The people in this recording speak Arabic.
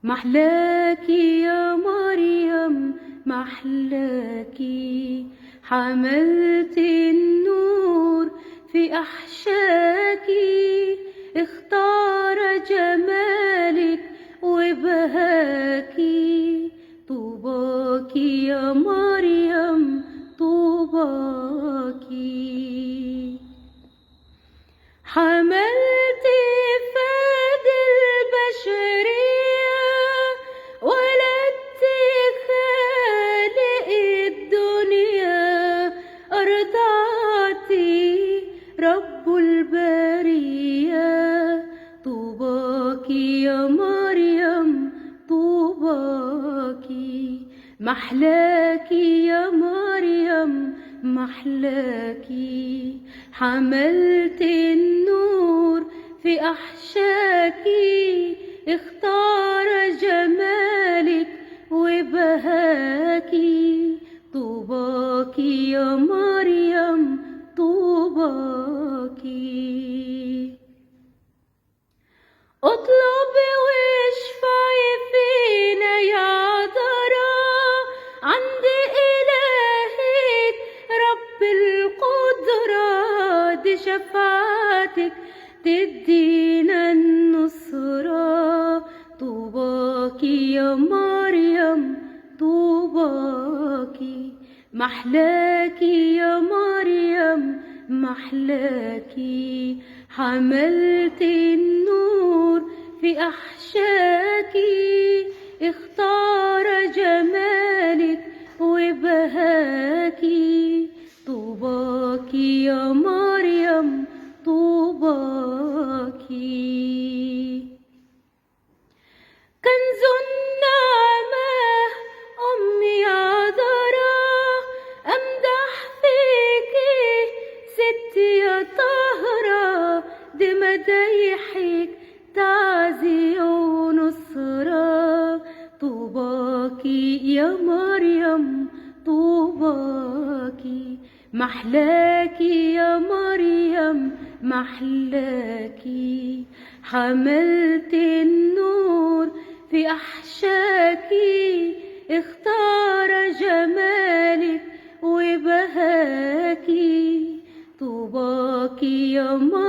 محلاكي يا مريم محلاكي، حملت النور في أحشاكي، اختار جمالك وبهاكي. طوباكي يا مريم طوباكي، حملت فاد البشرية، ولدت خالق الدنيا، أرضعتي رب البرية. طوباكي يا مريم طوباكي، محلاكي يا مريم محلاكي، حملت النور في أحشاكي، اختار جمالك وبهاكي. طوباكي يا مريم طوباكي، اطلبي واشفعي فينا يا عذراء، عند إلهك رب القدرة، دي شفاعتك تدينا النصرة. طوباكي يا مريم طوباكي، محلاكي يا مريم محلاكي، حملت النور في أحشاكي، اختار جمالك وبهاكي. طوباكي يا مريم طوباكي، كنز النعمة أمي عذراء، أمدح فيكي ستي يا طهرة، دي مدايحك تعزية ونصرة. طوباكي يا مريم طوباكي، محلاكي يا مريم محلاكي، حملت النور في أحشاكي، اختار جمالك وبهاكي. طوباكي يا مريم